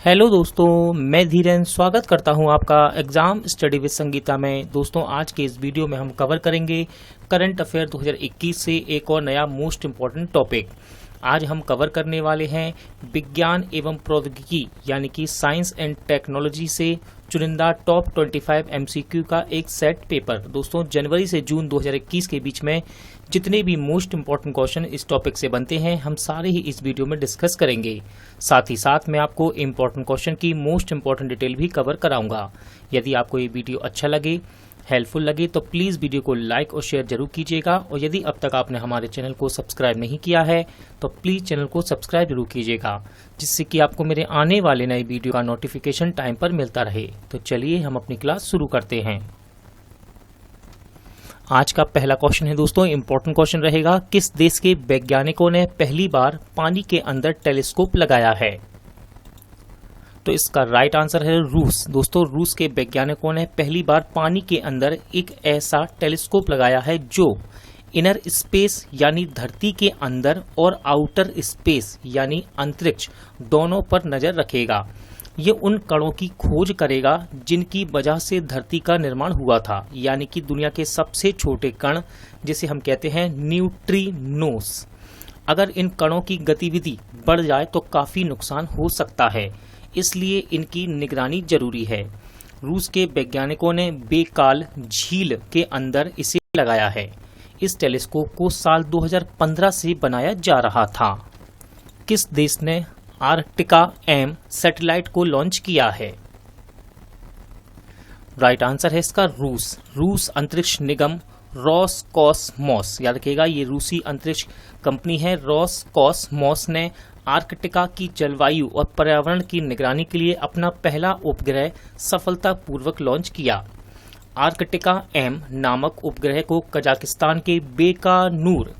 Hello दोस्तों, मैं धीरेन स्वागत करता हूं आपका एग्जाम स्टडी विद संगीता में। दोस्तों, आज के इस वीडियो में हम कवर करेंगे करंट अफेयर 2021 से एक और नया मोस्ट इम्पॉर्टेंट टॉपिक। आज हम कवर करने वाले हैं विज्ञान एवं प्रौद्योगिकी यानी कि साइंस एंड टेक्नोलॉजी से चुनिंदा टॉप 25 एमसीक्यू का एक सेट पेपर। दोस्तों, जनवरी से जून 2021 के बीच में जितने भी मोस्ट इम्पॉर्टेंट क्वेश्चन इस टॉपिक से बनते हैं, हम सारे ही इस वीडियो में डिस्कस करेंगे। साथ ही साथ मैं आपको इम्पॉर्टेंट क्वेश्चन की मोस्ट इम्पॉर्टेंट डिटेल भी कवर कराऊंगा। यदि आपको ये वीडियो अच्छा लगे, हेल्पफुल लगे, तो प्लीज़ वीडियो को लाइक और शेयर जरूर कीजिएगा। और यदि अब तक आपने हमारे चैनल को सब्सक्राइब नहीं किया है तो प्लीज़ चैनल को सब्सक्राइब जरूर कीजिएगा, जिससे कि आपको मेरे आने वाले नए वीडियो का नोटिफिकेशन टाइम पर मिलता रहे। तो चलिए हम अपनी क्लास शुरू करते हैं। आज का पहला क्वेश्चन है दोस्तों, इम्पोर्टेंट क्वेश्चन रहेगा। किस देश के वैज्ञानिकों ने पहली बार पानी के अंदर टेलीस्कोप लगाया है? तो इसका राइट आंसर है रूस। दोस्तों, रूस के वैज्ञानिकों ने पहली बार पानी के अंदर एक ऐसा टेलीस्कोप लगाया है जो इनर स्पेस यानी धरती के अंदर और आउटर स्पेस यानी अंतरिक्ष दोनों पर नजर रखेगा। ये उन कणों की खोज करेगा जिनकी वजह से धरती का निर्माण हुआ था, यानी कि दुनिया के सबसे छोटे कण जिसे हम कहते हैं न्यूट्रिनोस। अगर इन कणों की गतिविधि बढ़ जाए तो काफी नुकसान हो सकता है, इसलिए इनकी निगरानी जरूरी है। रूस के वैज्ञानिकों ने बेकाल झील के अंदर इसे लगाया है। इस टेलीस्कोप को साल 2015 से बनाया जा रहा था। किस देश ने आर्कटिका एम सैटेलाइट को लॉन्च किया है? राइट आंसर है इसका रूस। रूस अंतरिक्ष निगम रोसकॉसमोस, याद रखिएगा ये रूसी अंतरिक्ष कंपनी है। रोसकॉसमोस ने आर्कटिका की जलवायु और पर्यावरण की निगरानी के लिए अपना पहला उपग्रह सफलतापूर्वक लॉन्च किया। आर्कटिका एम नामक उपग्रह को कजाकिस्तान के बेकानूर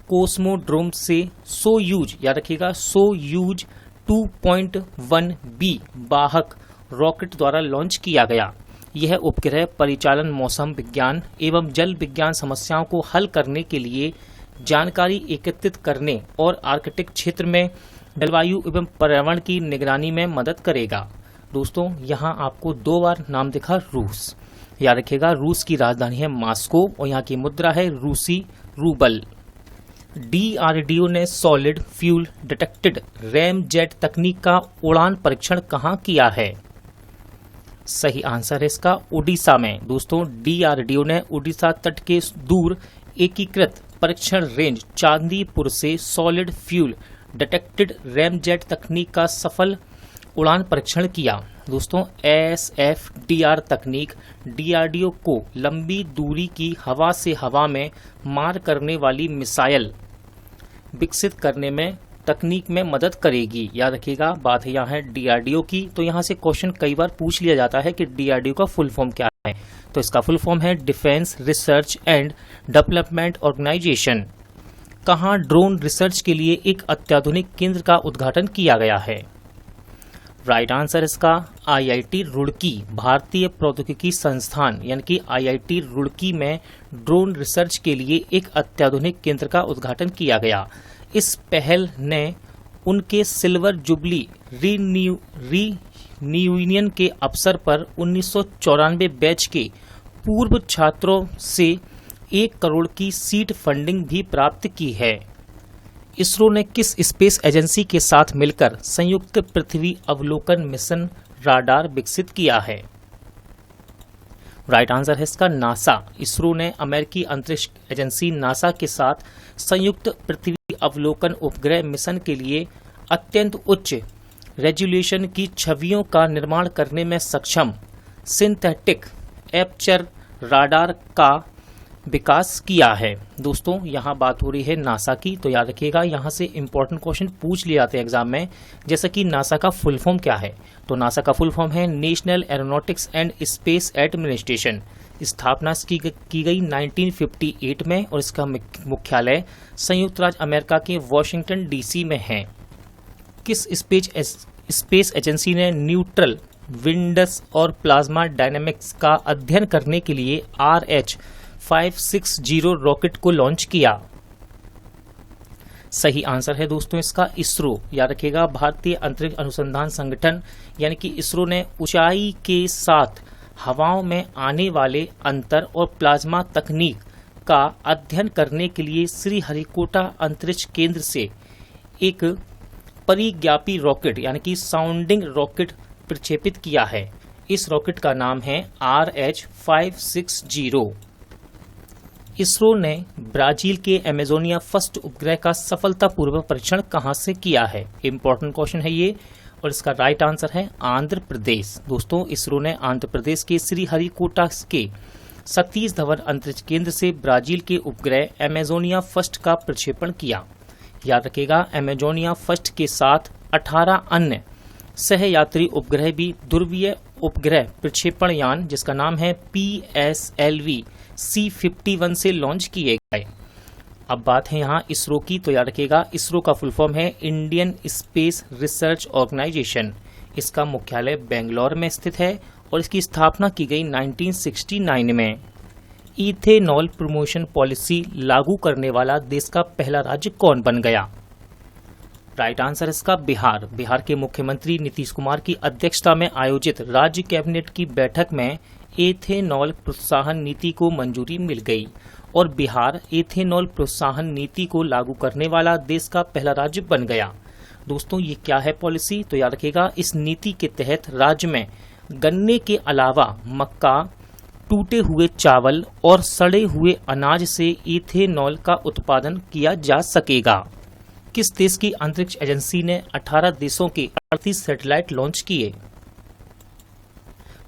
कोस्मोड्रोम से सोयूज, याद रखिएगा सोयूज 2.1B वाहक रॉकेट द्वारा लॉन्च किया गया। यह उपग्रह परिचालन, मौसम विज्ञान एवं जल विज्ञान समस्याओं को हल करने के लिए जानकारी एकत्रित करने और आर्कटिक क्षेत्र में जलवायु एवं पर्यावरण की निगरानी में मदद करेगा। दोस्तों, यहाँ आपको 2 बार नाम दिखा रूस, याद रखिएगा। रूस की राजधानी है मॉस्को और यहाँ की मुद्रा है रूसी रूबल। DRDO ने सॉलिड फ्यूल डिटेक्टेड रैमजेट तकनीक का उड़ान परीक्षण कहाँ किया है? सही आंसर है इसका उड़ीसा में। दोस्तों, DRDO ने उड़ीसा तट के दूर एकीकृत परीक्षण रेंज चांदीपुर से सॉलिड फ्यूल डिटेक्टेड रैमजेट तकनीक का सफल उड़ान परीक्षण किया। दोस्तों, SFDR तकनीक DRDO को लंबी दूरी की हवा से हवा में मार करने वाली मिसाइल विकसित करने में तकनीक में मदद करेगी। याद रखिएगा, बात यहाँ है DRDO की। तो यहाँ से क्वेश्चन कई बार पूछ लिया जाता है कि DRDO का फुल फॉर्म क्या है। तो इसका फुल फॉर्म है defence research and development organisation. कहाँ ड्रोन रिसर्च के लिए एक अत्याधुनिक केंद्र का उद्घाटन किया गया है? राइट आंसर इसका IIT रुड़की, भारतीय प्रौद्योगिकी संस्थान यानी कि IIT रुड़की में ड्रोन रिसर्च के लिए एक अत्याधुनिक केंद्र का उद्घाटन किया गया। इस पहल ने उनके सिल्वर जुबली रीयूनियन के अवसर पर 1994 बैच के पूर्व छात्रों से 1 करोड़ की सीड फंडिंग भी प्राप्त की है। इसरो ने किस स्पेस एजेंसी के साथ मिलकर संयुक्त पृथ्वी अवलोकन मिशन राडार विकसित किया है? राइट आंसर है इसका नासा। इसरो ने अमेरिकी अंतरिक्ष एजेंसी नासा के साथ संयुक्त पृथ्वी अवलोकन उपग्रह मिशन के लिए अत्यंत उच्च रेजोल्यूशन की छवियों का निर्माण करने में सक्षम सिंथेटिक एपर्चर राडार का विकास किया है। दोस्तों, यहाँ बात हो रही है नासा की, तो याद रखिएगा यहाँ से इंपॉर्टेंट क्वेश्चन पूछ लिए जाते हैं एग्जाम में, जैसे कि नासा का फुल फॉर्म क्या है। तो नासा का फुल फॉर्म है national aeronautics and space administration. स्थापना की गई 1958 में और इसका मुख्यालय संयुक्त राज्य अमेरिका के वॉशिंगटन DC में है। किस स्पेस एजेंसी ने न्यूट्रल विंड्स और प्लाज्मा डायनेमिक्स का अध्ययन करने के लिए RH-560 रॉकेट को लॉन्च किया? सही आंसर है दोस्तों इसका इसरो। याद रखिएगा, भारतीय अंतरिक्ष अनुसंधान संगठन यानी कि इसरो ने ऊंचाई के साथ हवाओं में आने वाले अंतर और प्लाज्मा तकनीक का अध्ययन करने के लिए श्रीहरिकोटा अंतरिक्ष केंद्र से एक परिज्ञापी रॉकेट यानी कि साउंडिंग रॉकेट प्रक्षेपित किया है। इस रॉकेट का नाम है RH-560। इसरो ने ब्राजील के अमेजोनिया फर्स्ट उपग्रह का सफलतापूर्वक परीक्षण कहां से किया है? इंपॉर्टेंट क्वेश्चन है ये, और इसका राइट आंसर है आंध्र प्रदेश। दोस्तों, इसरो ने आंध्र प्रदेश के श्रीहरिकोटा के सतीश धवन अंतरिक्ष केंद्र से ब्राजील के उपग्रह अमेजोनिया फर्स्ट का प्रक्षेपण किया। याद रखिएगा, अमेजोनिया फर्स्ट के साथ 18 अन्य सहयात्री उपग्रह भी ध्रुवीय उपग्रह प्रक्षेपण यान जिसका नाम है PSLV C-51 से लॉन्च किए गए। अब बात है यहाँ इसरो की, तो याद रखिएगा इसरो का फुल फॉर्म है इंडियन स्पेस रिसर्च ऑर्गेनाइजेशन। इसका मुख्यालय बेंगलोर में स्थित है और इसकी स्थापना की गई 1969 में। इथेनॉल प्रमोशन पॉलिसी लागू करने वाला देश का पहला राज्य कौन बन गया? राइट आंसर इसका बिहार। बिहार के मुख्यमंत्री नीतीश कुमार की अध्यक्षता में आयोजित राज्य कैबिनेट की बैठक में एथेनॉल प्रोत्साहन नीति को मंजूरी मिल गई और बिहार एथेनॉल प्रोत्साहन नीति को लागू करने वाला देश का पहला राज्य बन गया। दोस्तों, ये क्या है पॉलिसी? तो याद रखिएगा, इस नीति के तहत राज्य में गन्ने के अलावा मक्का, टूटे हुए चावल और सड़े हुए अनाज से इथेनॉल का उत्पादन किया जा सकेगा। किस देश की अंतरिक्ष एजेंसी ने 18 देशों के 38 सैटेलाइट लॉन्च किए?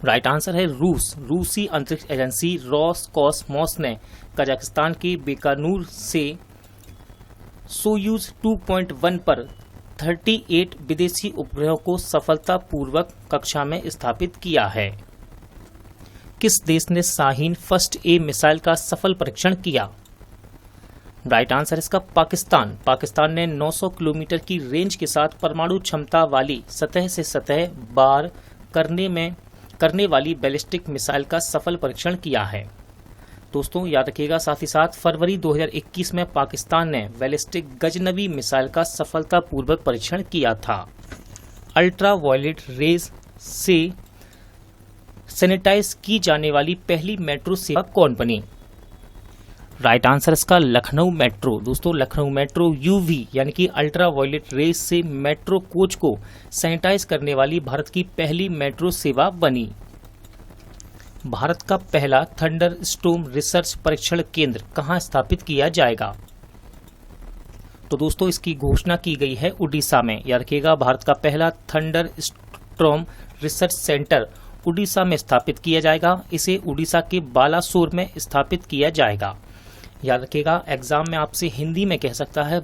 राइट आंसर है रूस। रूसी अंतरिक्ष एजेंसी रोसकॉसमोस ने कजाकिस्तान के बीकानूर से सोयूज 2.1 पर 38 विदेशी उपग्रहों को सफलतापूर्वक कक्षा में स्थापित किया है। किस देश ने शाहीन फर्स्ट ए मिसाइल का सफल परीक्षण किया? राइट आंसर इसका पाकिस्तान। पाकिस्तान ने 900 किलोमीटर की रेंज के साथ परमाणु क्षमता वाली सतह से सतह वार करने वाली बैलिस्टिक मिसाइल का सफल परीक्षण किया है। दोस्तों, याद रखिएगा, साथ ही साथ फरवरी 2021 में पाकिस्तान ने बैलिस्टिक गजनवी मिसाइल का सफलतापूर्वक परीक्षण किया था। अल्ट्रा वायलेट रेज से सैनिटाइज की जाने वाली पहली मेट्रो सेवा कौन बनी? राइट आंसर इसका लखनऊ मेट्रो। दोस्तों, लखनऊ मेट्रो UV यानी कि अल्ट्रा वायलेट रेज से मेट्रो कोच को सैनिटाइज करने वाली भारत की पहली मेट्रो सेवा बनी। भारत का पहला थंडर स्टॉर्म रिसर्च परीक्षण केंद्र कहां स्थापित किया जाएगा? तो दोस्तों, इसकी घोषणा की गई है उड़ीसा में। याद रखिएगा, भारत का पहला thunder storm research centre Orissa में स्थापित किया जाएगा। इसे उड़ीसा के बालासोर में स्थापित किया जाएगा। याद रखिएगा, एग्जाम में आपसे हिंदी में कह सकता है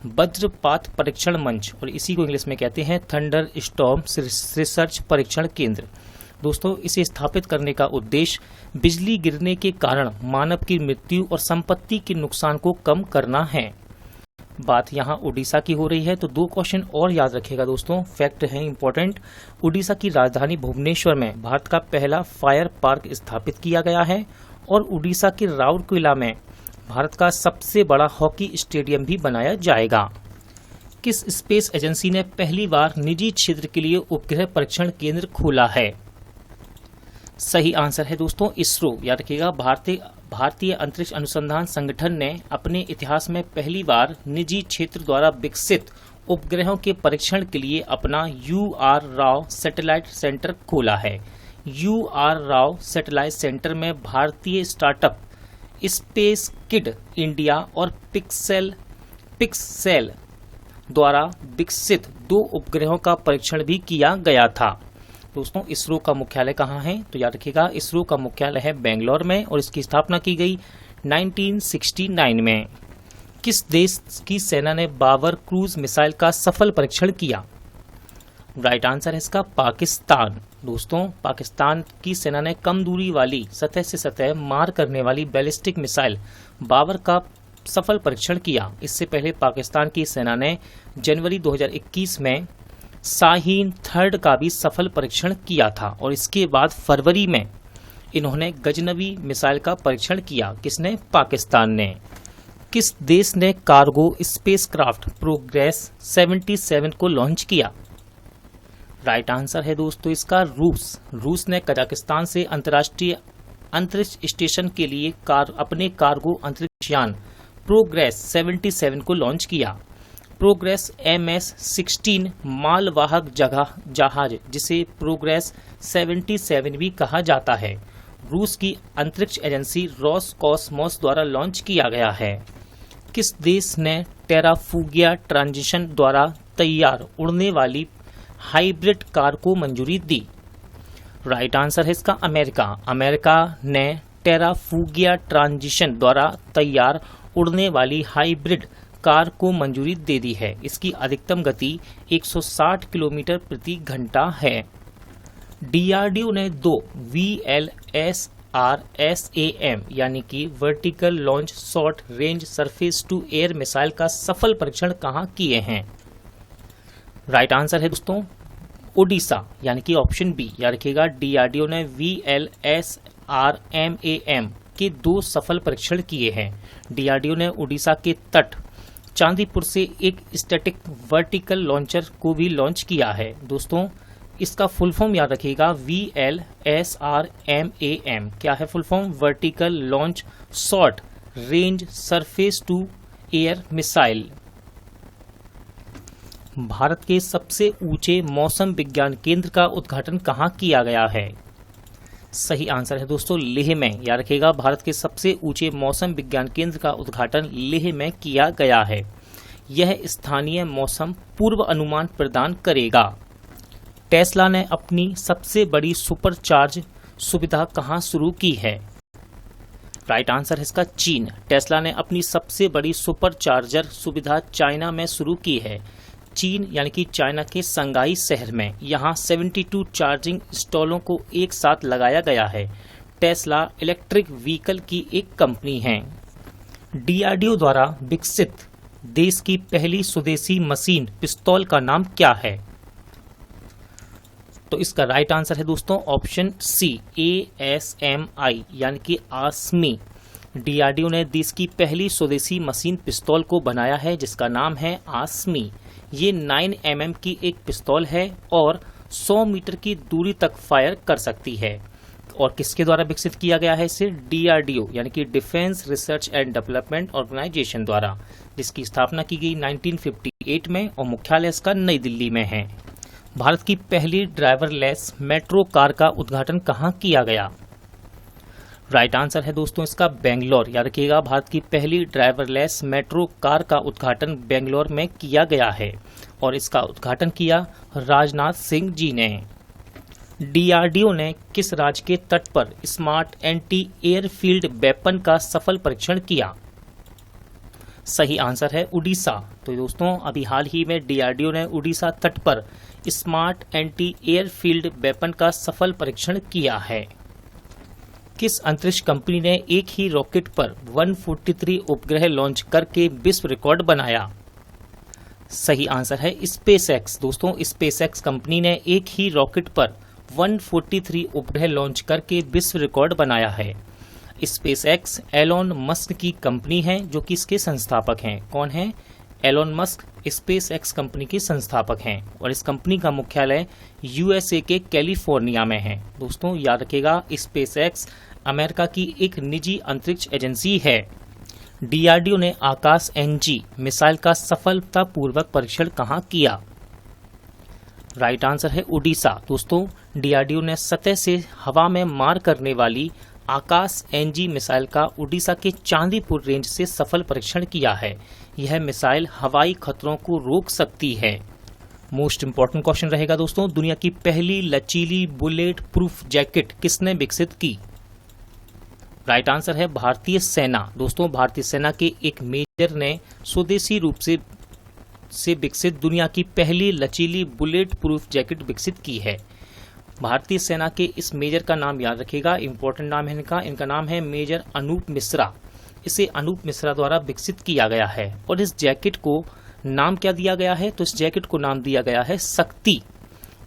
वज्रपात परीक्षण मंच, और इसी को इंग्लिश में कहते हैं थंडर स्टॉर्म रिसर्च परीक्षण केंद्र। दोस्तों, इसे स्थापित करने का उद्देश्य बिजली गिरने के कारण मानव की मृत्यु और संपत्ति के नुकसान को कम करना है। बात यहाँ उड़ीसा की हो रही है, तो 2 क्वेश्चन और याद रखिएगा दोस्तों, फैक्ट है इंपॉर्टेंट। उड़ीसा की राजधानी भुवनेश्वर में भारत का पहला फायर पार्क स्थापित किया गया है और उड़ीसा के राउरकेला में भारत का सबसे बड़ा हॉकी स्टेडियम भी बनाया जाएगा। किस स्पेस एजेंसी ने पहली बार निजी क्षेत्र के लिए उपग्रह परीक्षण केंद्र खोला है? सही आंसर है दोस्तों इसरो। याद रखिएगा, भारतीय अंतरिक्ष अनुसंधान संगठन ने अपने इतिहास में पहली बार निजी क्षेत्र द्वारा विकसित उपग्रहों के परीक्षण के लिए अपना UR राव सैटेलाइट सेंटर खोला है। UR राव सैटेलाइट सेंटर में भारतीय स्टार्टअप स्पेस किड इंडिया और पिक्सेल द्वारा विकसित 2 उपग्रहों का परीक्षण भी किया गया था। दोस्तों, इसरो का मुख्यालय कहाँ है? तो याद रखिएगा, इसरो का मुख्यालय है बेंगलोर में और इसकी स्थापना की गई 1969 में। किस देश की सेना ने बाबर क्रूज मिसाइल का सफल परीक्षण किया? राइट आंसर है इसका पाकिस्तान। दोस्तों, पाकिस्तान की सेना ने कम दूरी वाली सतह से सतह मार करने वाली बैलिस्टिक मिसाइल बाबर का सफल परीक्षण किया। इससे पहले पाकिस्तान की सेना ने जनवरी 2021 में शाहीन थर्ड का भी सफल परीक्षण किया था और इसके बाद फरवरी में इन्होंने गजनवी मिसाइल का परीक्षण किया। किसने? पाकिस्तान ने। किस देश ने कार्गो स्पेसक्राफ्ट प्रोग्रेस 77 को लॉन्च किया? राइट आंसर है दोस्तों इसका रूस ने कजाकिस्तान से अंतर्राष्ट्रीय अंतरिक्ष स्टेशन के लिए अपने कार्गो अंतरिक्ष यान प्रोग्रेस 77 को लॉन्च किया। प्रोग्रेस MS-16 मालवाहक जहाज, जिसे प्रोग्रेस 77 भी कहा जाता है, रूस की अंतरिक्ष एजेंसी रोसकॉसमोस द्वारा लॉन्च किया गया है। किस देश ने टेराफुगिया ट्रांजिशन द्वारा तैयार उड़ने वाली हाइब्रिड कार को मंजूरी दी? राइट आंसर है इसका अमेरिका ने टेराफुगिया ट्रांजिशन द्वारा तैयार उड़ने वाली हाइब्रिड कार को मंजूरी दे दी है। इसकी अधिकतम गति 160 किलोमीटर प्रति घंटा है। DRDO ने 2 VLSRSAM यानी कि vertical launch short range surface to air missile का सफल परीक्षण कहाँ किए हैं? राइट आंसर है दोस्तों ओडिशा यानी कि ऑप्शन बी याद रखिएगा। DRDO ने VLSRMAM के 2 सफल परीक्षण किए हैं। DRDO ने ओडिशा के तट चांदीपुर से एक स्टैटिक वर्टिकल लॉन्चर को भी लॉन्च किया है। दोस्तों इसका फुल फॉर्म याद रखिएगा VLSRMAM। क्या है full form? Vertical launch short range surface to air missile. Bharat के सबसे ऊंचे मौसम विज्ञान केंद्र का उद्घाटन कहाँ किया गया है? सही आंसर है दोस्तों लेह में। याद रखिएगा भारत के सबसे ऊंचे मौसम विज्ञान केंद्र का उद्घाटन लेह में किया गया है। यह स्थानीय मौसम पूर्व अनुमान प्रदान करेगा। टेस्ला ने अपनी सबसे बड़ी सुपरचार्ज सुविधा कहाँ शुरू की है? राइट आंसर है इसका चीन। टेस्ला ने अपनी सबसे बड़ी सुपरचार्जर सुविधा चाइना में शुरू की है। चीन यानी कि चाइना के संगाई शहर में यहाँ 72 चार्जिंग स्टॉलों को एक साथ लगाया गया है। टेस्ला इलेक्ट्रिक व्हीकल की एक कंपनी है। DRDO द्वारा विकसित देश की पहली स्वदेशी मशीन पिस्तौल का नाम क्या है? तो इसका राइट आंसर है दोस्तों ऑप्शन सी ASMI यानी कि आसमी। DRDO ने देश की पहली स्वदेशी मशीन पिस्तौल को बनाया है जिसका नाम है आसमी। ये 9 mm की एक पिस्तौल है और 100 मीटर की दूरी तक फायर कर सकती है। और किसके द्वारा विकसित किया गया है इसे? DRDO यानी कि defence research and development organisation द्वारा, जिसकी स्थापना की गई 1958 में और मुख्यालय इसका नई दिल्ली में है। भारत की पहली ड्राइवरलेस मेट्रो कार का उद्घाटन कहाँ किया गया? राइट आंसर है दोस्तों इसका बेंगलोर। याद रखिएगा भारत की पहली ड्राइवरलेस मेट्रो कार का उद्घाटन बेंगलोर में किया गया है और इसका उद्घाटन किया राजनाथ सिंह जी ने। DRDO ने किस राज्य के तट पर स्मार्ट एंटी एयरफील्ड वेपन का सफल परीक्षण किया? सही आंसर है उड़ीसा। तो दोस्तों अभी हाल ही में DRDO ने उड़ीसा तट पर स्मार्ट एंटी एयरफील्ड वेपन का सफल परीक्षण किया है। किस अंतरिक्ष कंपनी ने एक ही रॉकेट पर 143 उपग्रह लॉन्च करके विश्व रिकॉर्ड बनाया? सही आंसर है SpaceX। दोस्तों SpaceX कंपनी ने एक ही रॉकेट पर 143 उपग्रह लॉन्च करके विश्व रिकॉर्ड बनाया है। SpaceX एलोन मस्क की कंपनी है जो कि इसके संस्थापक हैं। कौन है? एलोन मस्क SpaceX कंपनी के संस्थापक हैं और इस कंपनी का मुख्यालय USA के कैलिफोर्निया में है। दोस्तों याद रखिएगा SpaceX अमेरिका की एक निजी अंतरिक्ष एजेंसी है। DRDO ने आकाश NG मिसाइल का सफलतापूर्वक परीक्षण कहाँ किया? राइट आंसर है उड़ीसा। दोस्तों DRDO ने सतह से हवा में मार करने वाली आकाश NG मिसाइल का उड़ीसा के चांदीपुर रेंज से सफल परीक्षण किया है। यह मिसाइल हवाई खतरों को रोक सकती है। मोस्ट इंपॉर्टेंट क्वेश्चन रहेगा दोस्तों, दुनिया की पहली लचीली बुलेट प्रूफ जैकेट किसने विकसित की? राइट आंसर है भारतीय सेना। दोस्तों भारतीय सेना के एक मेजर ने स्वदेशी रूप से विकसित दुनिया की पहली लचीली बुलेट प्रूफ जैकेट विकसित की है। भारतीय सेना के इस मेजर का नाम याद रखिएगा, इंपॉर्टेंट नाम है इनका नाम है मेजर अनूप मिश्रा। इसे अनूप मिश्रा द्वारा विकसित किया गया है और इस जैकेट को नाम क्या दिया गया है? तो इस जैकेट को नाम दिया गया है शक्ति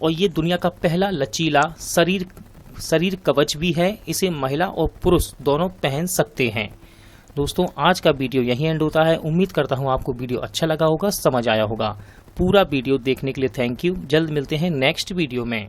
और ये दुनिया का पहला लचीला शरीर कवच भी है। इसे महिला और पुरुष दोनों पहन सकते हैं। दोस्तों आज का वीडियो यहीं एंड होता है। उम्मीद करता हूँ आपको वीडियो अच्छा लगा होगा, समझ आया होगा। पूरा वीडियो देखने के लिए थैंक यू। जल्द मिलते हैं नेक्स्ट वीडियो में।